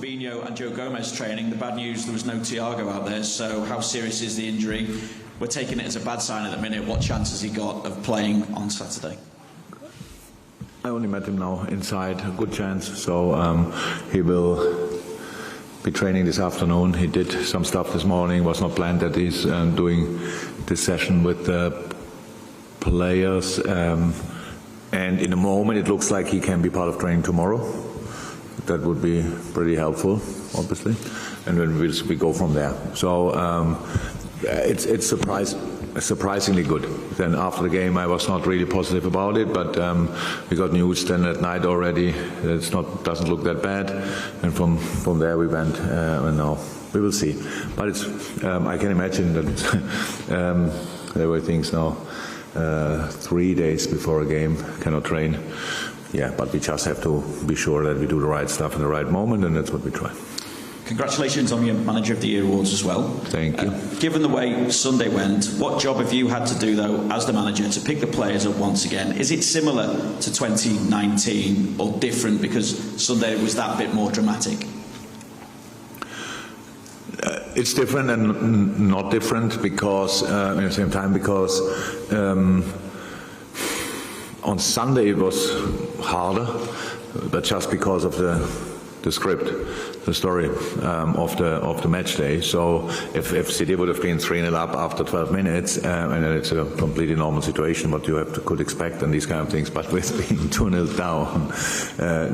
Fabinho and Joe Gomez training. The bad news, there was no Thiago out there, so how serious is the injury? We're taking it as a bad sign at the minute. What chance has he got of playing on Saturday? I only met him now inside, a good chance, so he will be training this afternoon. He did some stuff this morning. It was not planned that he's doing this session with the players, and in a moment it looks like he can be part of training tomorrow. That would be pretty helpful, obviously, and then we go from there. So it's surprisingly good. Then after the game I was not really positive about it, but we got news then at night already. Doesn't look that bad, and from there we went, and now we will see. But it's I can imagine that there were things now 3 days before a game, cannot train. Yeah, but we just have to be sure that we do the right stuff in the right moment, and that's what we try. Congratulations on your Manager of the Year awards as well. Thank you. Given the way Sunday went, what job have you had to do, though, as the manager, to pick the players up once again? Is it similar to 2019 or different because Sunday was that bit more dramatic? It's different and not different because, at the same time, because on Sunday it was harder, but just because of the script, the story of the match day. So if City would have been 3-0 up after 12 minutes, and it's a completely normal situation, what you could expect and these kind of things, but with being 2-0 down,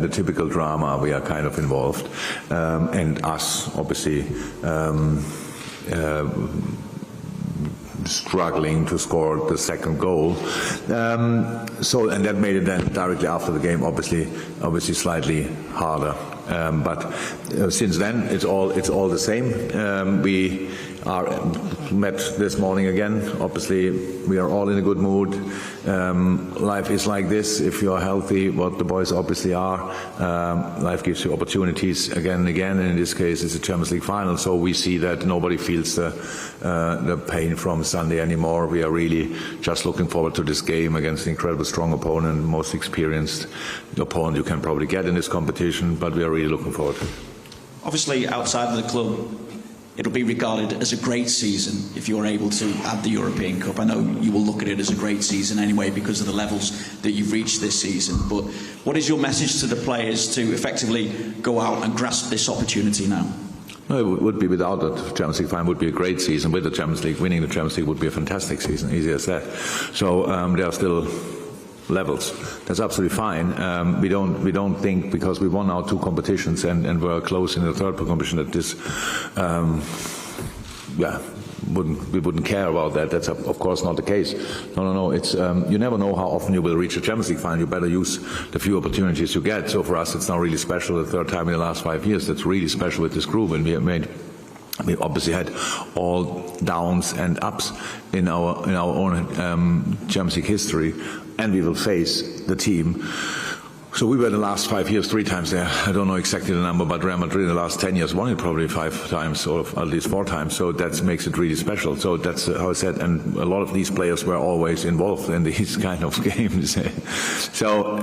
the typical drama, we are kind of involved, and us obviously struggling to score the second goal, and that made it then directly after the game obviously slightly harder. But since then it's all the same. We are met this morning again. Obviously we are all in a good mood. Life is like this. If you are healthy, what the boys obviously are, life gives you opportunities again and again, and in this case it's a Champions League final, so we see that nobody feels the pain from Sunday anymore. We are really just looking forward to this game against an incredibly strong opponent, most experienced opponent you can probably get in this competition, but we are really looking forward. Obviously outside of the club it'll be regarded as a great season if you're able to add the European Cup. I know you will look at it as a great season anyway because of the levels that you've reached this season, but what is your message to the players to effectively go out and grasp this opportunity now? No, it would be without the Champions League final would be a great season. With the Champions League, winning the Champions League would be a fantastic season, easy as that. So there are still levels. That's absolutely fine. We don't think, because we won now 2 competitions and were close in the third competition, that this we wouldn't care about that. That's of course not the case. No. It's you never know how often you will reach a Champions League final. You better use the few opportunities you get. So for us, it's now really special. The third time in the last 5 years. That's really special with this group, and we obviously had all downs and ups in our own Champions League history, and we will face the team. So we were the last 5 years 3 times there. I don't know exactly the number, but Real Madrid in the last 10 years won it probably 5 times, or at least 4 times. So that makes it really special. So that's how I said, and a lot of these players were always involved in these kind of games. So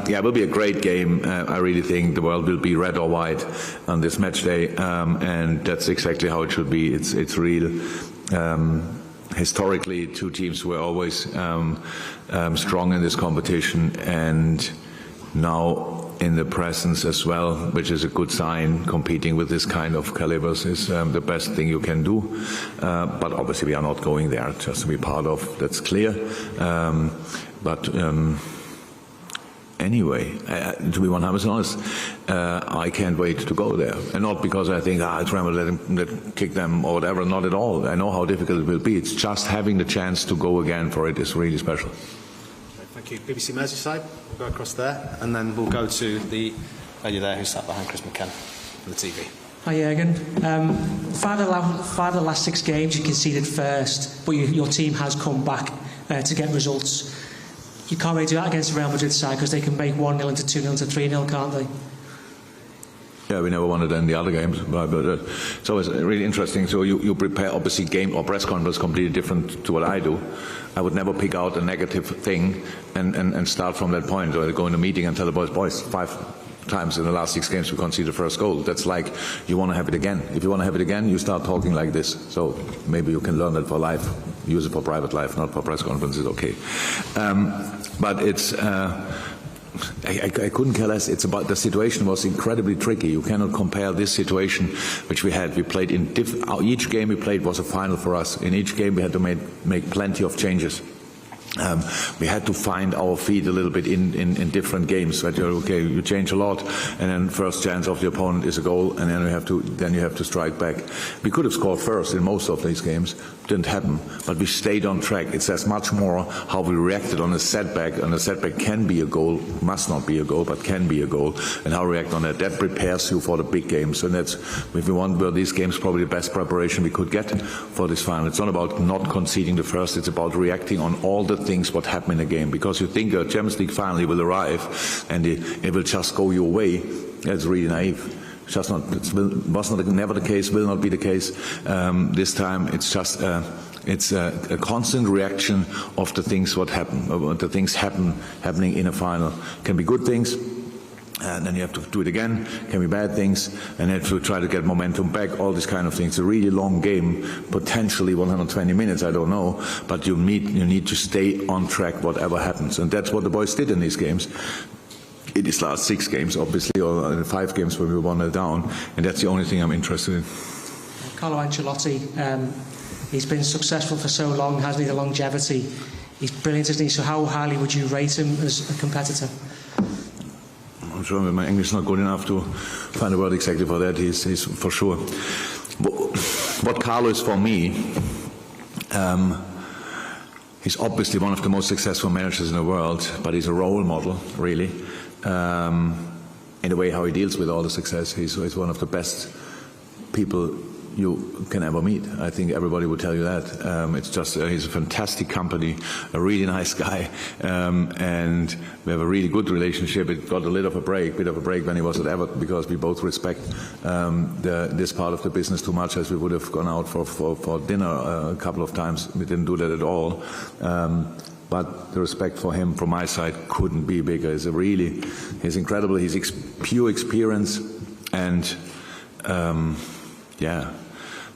yeah, it will be a great game. I really think the world will be red or white on this match day, and that's exactly how it should be. It's real. Historically, 2 teams were always strong in this competition, and now in the presence as well, which is a good sign. Competing with this kind of calibers is the best thing you can do, but obviously we are not going there just to be part of, that's clear, but anyway, to be 100% honest, I can't wait to go there, and not because I think it's Real Madrid, let kick them or whatever, not at all. I know how difficult it will be. It's just having the chance to go again for it is really special. Thank you. BBC Merseyside, we'll go across there, and then we'll go to the lady there who sat behind Chris McKenna on the TV. Hi Jurgen. 5 of the last 6 games you conceded first, but your team has come back to get results. You can't really do that against the Real Madrid side because they can make 1-0 into 2-0 into 3-0, can't they? Yeah, we never won it in the other games, but it's always really interesting. So you prepare, obviously, game or press conference completely different to what I do. I would never pick out a negative thing and start from that point, or go in a meeting and tell the boys, 5 times in the last 6 games we conceded the first goal. That's like, you want to have it again. If you want to have it again, you start talking like this. So maybe you can learn that for life. Use it for private life, not for press conferences, okay. But it's, I couldn't care less. It's about, the situation was incredibly tricky. You cannot compare this situation which we had. We played in each game we played was a final for us. In each game we had to make plenty of changes. We had to find our feet a little bit in different games. Right? Okay, you change a lot, and then first chance of the opponent is a goal, and then you have to strike back. We could have scored first in most of these games. Didn't happen, but we stayed on track. It says much more how we reacted on a setback, and a setback can be a goal, must not be a goal, but can be a goal, and how we react on that. That prepares you for the big games, and that's, if we want, well, these games probably the best preparation we could get for this final. It's not about not conceding the first, it's about reacting on all the things what happen in a game, because you think a Champions League final will arrive and it will just go your way. That's really naive. It's just not. Was not never the case. Will not be the case this time. It's just it's a constant reaction of the things what happen. The things happening in a final can be good things. And then you have to do it again, can be bad things, and you have to try to get momentum back, all these kind of things. It's a really long game, potentially 120 minutes, I don't know, but you need to stay on track whatever happens. And that's what the boys did in these games. In these last 6 games, obviously, or in 5 games where we won it down, and that's the only thing I'm interested in. Carlo Ancelotti, he's been successful for so long, hasn't he, the longevity. He's brilliant, isn't he? So how highly would you rate him as a competitor? I'm sure my English is not good enough to find a word exactly for that. He's for sure. What Carlo is for me, he's obviously one of the most successful managers in the world, but he's a role model, really. In the way how he deals with all the success, he's one of the best people you can ever meet. I think everybody would tell you that. It's just, he's a fantastic company, a really nice guy, and we have a really good relationship. It got a bit of a break when he was at Everton, because we both respect this part of the business too much, as we would have gone out for dinner a couple of times. We didn't do that at all. But the respect for him from my side couldn't be bigger. He's incredible. He's pure experience, and yeah,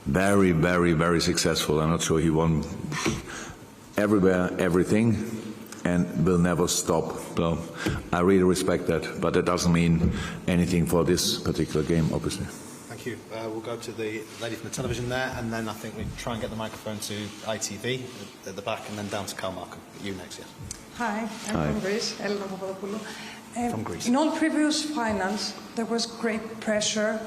very, very, very successful. I'm not sure he won everywhere, everything, and will never stop. So I really respect that, but that doesn't mean anything for this particular game, obviously. Thank you. We'll go to the lady from the television there, and then I think we try and get the microphone to ITV at the back, and then down to Carl Markham. You next, yeah. Hi, I'm from Greece, Elena Papadopoulou. From Greece. In all previous finals, there was great pressure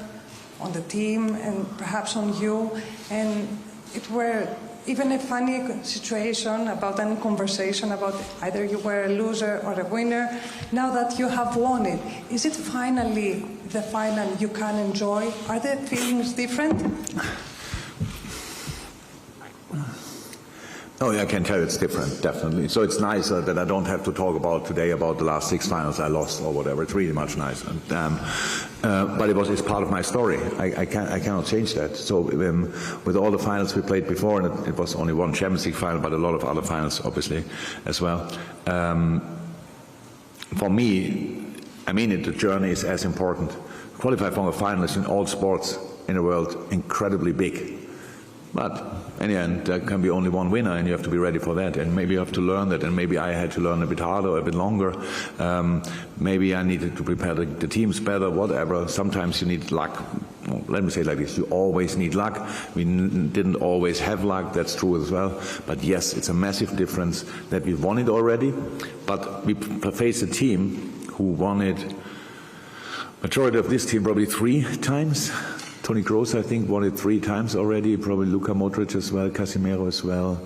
on the team and perhaps on you, and it were even a funny situation about any conversation about either you were a loser or a winner. Now that you have won it, is it finally the final you can enjoy? Are the feelings different? Oh, yeah, I can tell it's different, definitely. So it's nice that I don't have to talk about today about the last 6 finals I lost or whatever. It's really much nicer. But it's part of my story. I cannot change that. So with all the finals we played before, and it was only one Champions League final, but a lot of other finals, obviously, as well. For me, I mean, the journey is as important. Qualify for a finalist in all sports in the world, incredibly big. But in the end, there can be only one winner, and you have to be ready for that. And maybe you have to learn that, and maybe I had to learn a bit harder, or a bit longer. Maybe I needed to prepare the teams better, whatever. Sometimes you need luck. Well, let me say it like this, you always need luck. We didn't always have luck, that's true as well. But yes, it's a massive difference that we won it already, but we face a team who won it, majority of this team probably 3 times. Toni Kroos, I think, won it 3 times already, probably Luka Modric as well, Casemiro as well.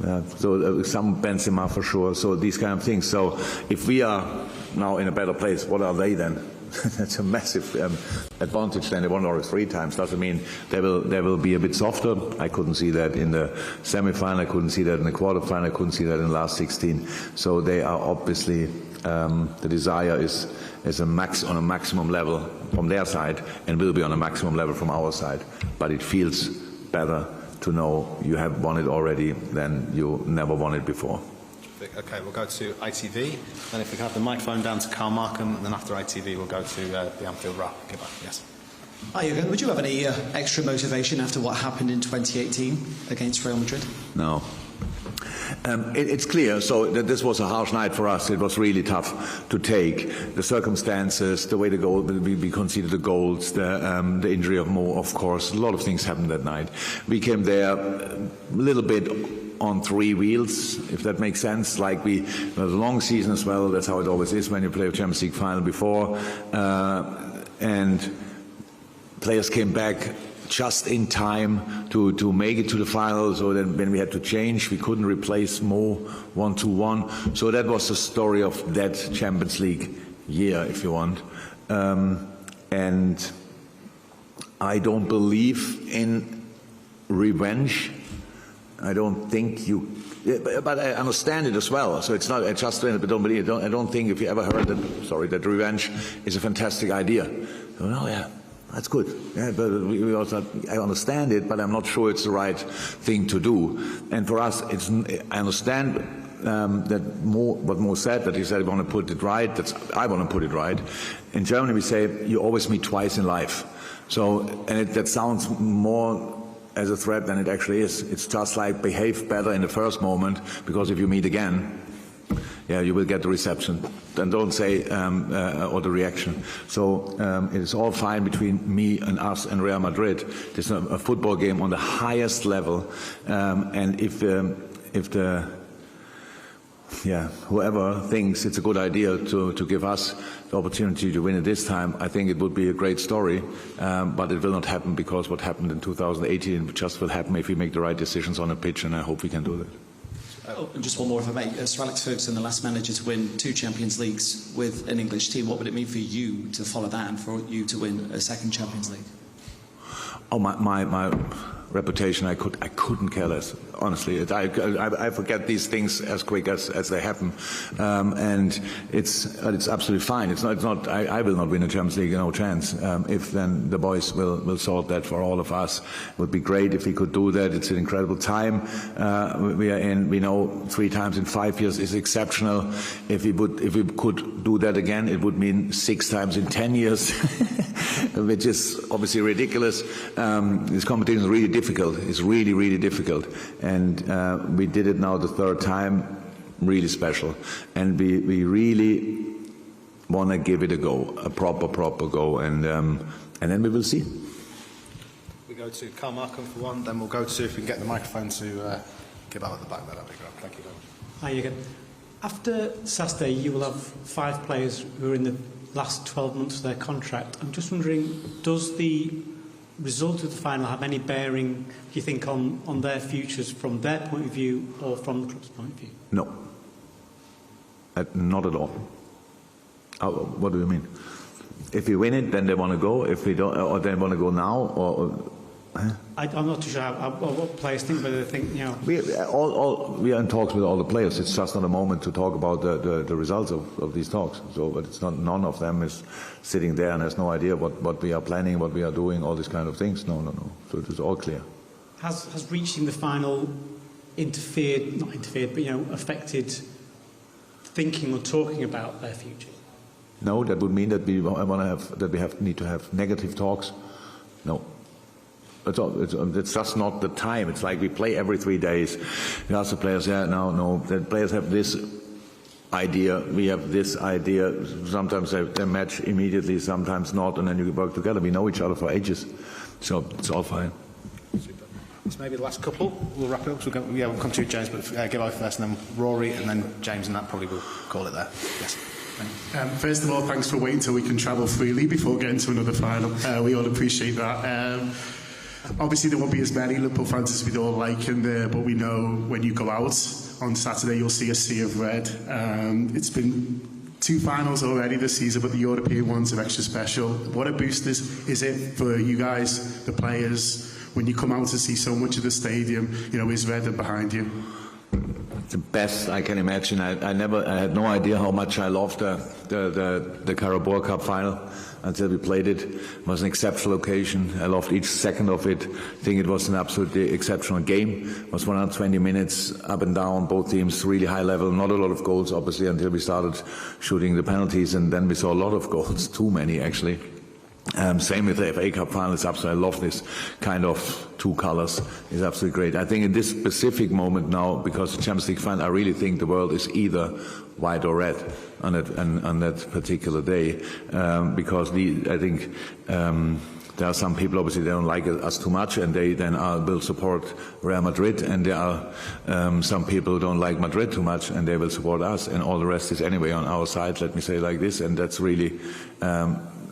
Yeah, so some Benzema for sure, so these kind of things. So if we are now in a better place, what are they then? That's a massive advantage then. They won already 3 times. Doesn't mean they will be a bit softer. I couldn't see that in the semi-final, I couldn't see that in the quarter-final, I couldn't see that in the last 16. So they are obviously, the desire is on a maximum level from their side, and will be on a maximum level from our side. But it feels better to know you have won it already than you never won it before. Okay, we'll go to ITV. Then if we can have the microphone down to Carl Markham, and then after ITV we'll go to the Anfield Wrap. Yes. Hi, Jurgen. Would you have any extra motivation after what happened in 2018 against Real Madrid? No. It's clear, so that this was a harsh night for us. It was really tough to take. The circumstances, the way the goal, we conceded the goals, the injury of Mo, of course. A lot of things happened that night. We came there a little bit on three wheels, if that makes sense. Like it was a long season as well. That's how it always is when you play a Champions League final before. And players came back just in time to make it to the final, so then when we had to change, we couldn't replace Mo 1-2-1. So that was the story of that Champions League year, if you want. And I don't believe in revenge. I don't think you... But I understand it as well. So it's not I just but don't believe. I don't think if you ever heard that revenge is a fantastic idea. Oh yeah. That's good. Yeah, but we also, I understand it, but I'm not sure it's the right thing to do. And for us, I understand that what Mo said, that he said, I want to put it right. I want to put it right. In Germany, we say, you always meet twice in life. So, and that sounds more as a threat than it actually is. It's just like behave better in the first moment, because if you meet again, yeah, you will get the reception. And don't say, or the reaction. So it is all fine between me and us and Real Madrid. It's a football game on the highest level. And if whoever thinks it's a good idea to give us the opportunity to win it this time, I think it would be a great story. But it will not happen, because what happened in 2018 just will happen if we make the right decisions on a pitch, and I hope we can do that. And just one more, if I may. Sir Alex Ferguson, the last manager to win 2 Champions Leagues with an English team. What would it mean for you to follow that and for you to win a second Champions League? Oh, my reputation, I couldn't care less, honestly. I forget these things as quick as they happen, and it's absolutely fine. It's not. I will not win a Champions League, no chance. If then the boys will sort that for all of us. It would be great if we could do that. It's an incredible time we are in. We know 3 times in 5 years is exceptional. If we could do that again, it would mean 6 times in 10 years, which is obviously ridiculous. This competition is really difficult. It's really, really difficult. And we did it now the 3rd time, really special. And we really want to give it a go, a proper go. And then we will see. We go to Carl Markham for one, then we'll go to, if we can get the microphone to Kebab at the back, that'd be great. Thank you very much. Hi, Jurgen. After Saturday, you will have 5 players who are in the last 12 months of their contract. I'm just wondering, does the result of the final have any bearing, do you think, on their futures from their point of view or from the club's point of view? No. Not at all. What do you mean? If we win it, then they want to go. If we don't, or they want to go now, or I'm not too sure what players think, whether they think, you know... We are in talks with all the players. It's just not a moment to talk about the results of these talks. So, but it's not, none of them is sitting there and has no idea what we are planning, what we are doing, all these kind of things. No. So it is all clear. Has reaching the final not interfered, but, you know, affected thinking or talking about their future? No, that would mean that we need to have negative talks. No. It's just not the time. It's like we play every 3 days. We ask the players, no. The players have this idea, we have this idea. Sometimes they match immediately, sometimes not, and then you work together. We know each other for ages, so it's all fine. Super. This may be the last couple. We'll wrap it up. So we'll come to you, James, but Gillo first, and then Rory, and then James, and that probably will call it there. Yes. First of all, thanks for waiting until we can travel freely before getting to another final. We all appreciate that. Obviously, there won't be as many Liverpool fans as we'd all like in there, but we know when you go out on Saturday, you'll see a sea of red. It's been 2 finals already this season, but the European ones are extra special. What a boost is it for you guys, the players, when you come out to see so much of the stadium, you know, is red and behind you? the best I can imagine. I had no idea how much I loved the Carabao Cup final until we played it. It was an exceptional occasion. I loved each second of it. I think it was an absolutely exceptional game. It was 120 minutes up and down, both teams really high level. Not a lot of goals, obviously, until we started shooting the penalties, and then we saw a lot of goals, too many actually. Same with the FA Cup final. It's absolutely, I love this kind of two colors. It's absolutely great. I think in this specific moment now, because the Champions League final, I really think the world is either white or red on that particular day, because I think there are some people, obviously, they don't like us too much, and they then will support Real Madrid, and there are some people who don't like Madrid too much, and they will support us, and all the rest is anyway on our side, let me say it like this, and that's really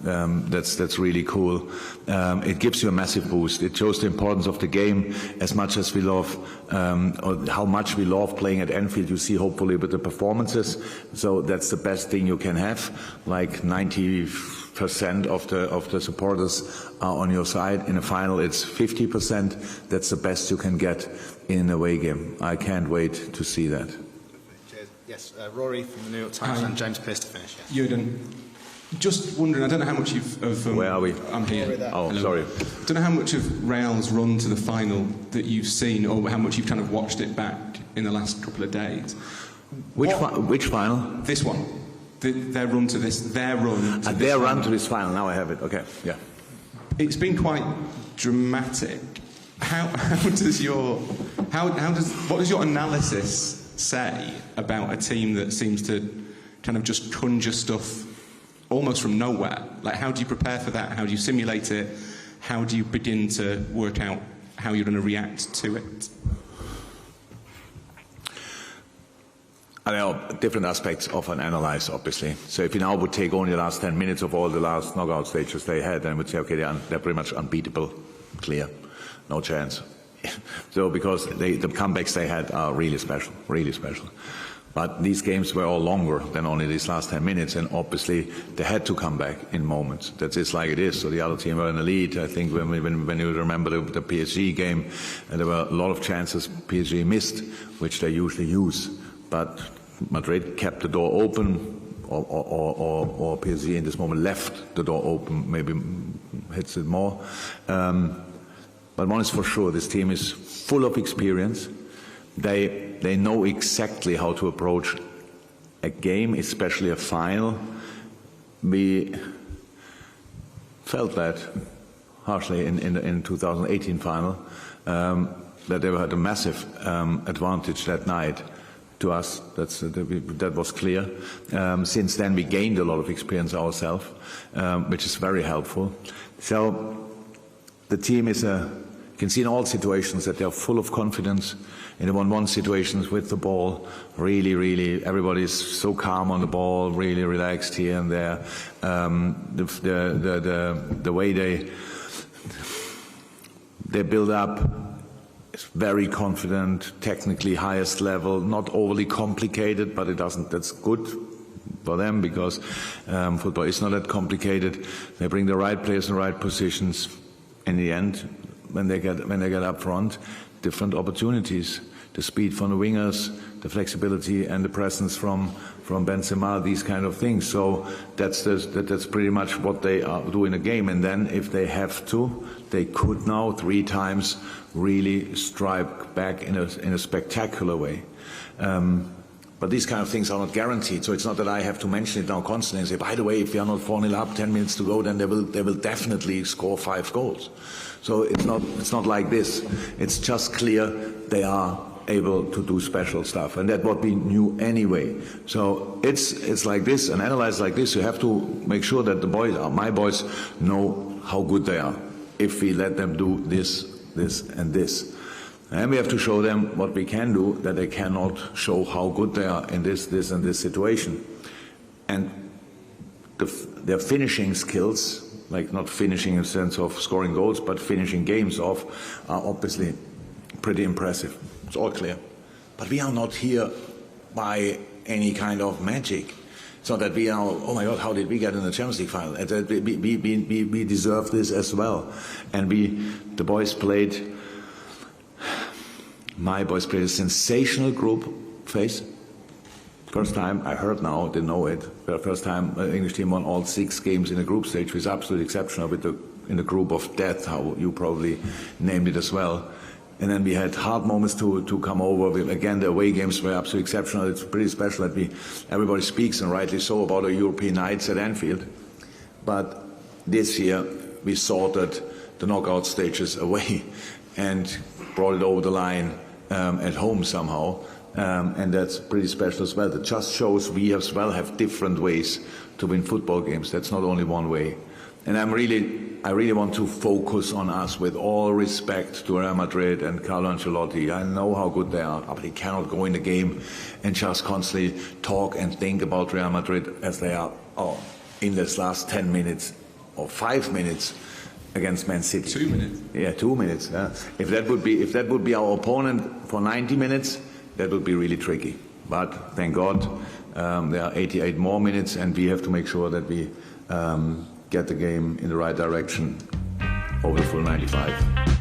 that's really cool. It gives you a massive boost. It shows the importance of the game as much as we love, or how much we love playing at Anfield. You see, hopefully, with the performances. So that's the best thing you can have. Like 90% of the supporters are on your side. In a final, it's 50%. That's the best you can get in an away game. I can't wait to see that. Cheers. Yes, Rory from the New York Times and James Pearce to finish. Yeah. Jurgen, just wondering, I don't know how much of where are we? I'm here. Oh, hello. sorry. Don't know how much of Real's run to the final that you've seen, or how much you've kind of watched it back in the last couple of days. Which final? This one. Their run to this. Their run. To their run to this final. Now I have it. Okay. Yeah. It's been quite dramatic. What does your analysis say about a team that seems to kind of just conjure stuff almost from nowhere? Like, how do you prepare for that? How do you simulate it? How do you begin to work out how you're going to react to it? There are different aspects of an analyze, obviously. So if you now would take only the last 10 minutes of all the last knockout stages they had, then would say, okay, they're pretty much unbeatable, clear, no chance. So because the comebacks they had are really special, really special. But these games were all longer than only these last 10 minutes, and obviously they had to come back in moments. That's just like it is. So the other team were in the lead. I think when you remember the PSG game, there were a lot of chances PSG missed, which they usually use. But Madrid kept the door open, or PSG in this moment left the door open, maybe hits it more. But one is for sure, this team is full of experience. They know exactly how to approach a game, especially a final. We felt that harshly in 2018 final, that they had a massive advantage that night to us. That was clear. Since then we gained a lot of experience ourselves, which is very helpful. So the team is you can see in all situations that they are full of confidence. In the 1-1 situations with the ball, really, everybody's so calm on the ball, really relaxed here and there. The way they build up is very confident, technically highest level, not overly complicated, but that's good for them because football is not that complicated. They bring the right players in the right positions. In the end, when they get up front, different opportunities. The speed from the wingers, the flexibility and the presence from Benzema, these kind of things. So that's pretty much what they do in a game. And then if they have to, they could now 3 times really strike back in a spectacular way. But these kind of things are not guaranteed. So it's not that I have to mention it now constantly and say, by the way, if we are not 4-0 up, 10 minutes to go, then they will definitely score 5 goals. So it's not like this. It's just clear they are able to do special stuff, and that's what we knew anyway. So it's like this, an analysis like this, you have to make sure that the boys, my boys, know how good they are. If we let them do this, and this. And we have to show them what we can do, that they cannot show how good they are in this, and this situation. And their finishing skills, like not finishing in the sense of scoring goals, but finishing games off, are obviously pretty impressive. It's all clear. But we are not here by any kind of magic. It's not that we are, oh my God, how did we get in the Champions League final? We deserve this as well. And the boys played, my boys played a sensational group face. First time, I heard now, didn't know it, first time an English team won all 6 games in a group stage, which is absolutely exceptional in the group of death, how you probably named it as well. And then we had hard moments to come over. Again, the away games were absolutely exceptional. It's pretty special that everybody speaks, and rightly so, about our European nights at Anfield. But this year, we sorted the knockout stages away and brought it over the line at home somehow. And that's pretty special as well. That just shows we as well have different ways to win football games. That's not only one way. And I really want to focus on us, with all respect to Real Madrid and Carlo Ancelotti. I know how good they are, but they cannot go in the game and just constantly talk and think about Real Madrid as they are in this last 10 minutes or 5 minutes against Man City. 2 minutes. Yeah, 2 minutes. Yeah. If that would be our opponent for 90 minutes, that would be really tricky. But thank God, there are 88 more minutes, and we have to make sure that we get the game in the right direction over the full 95.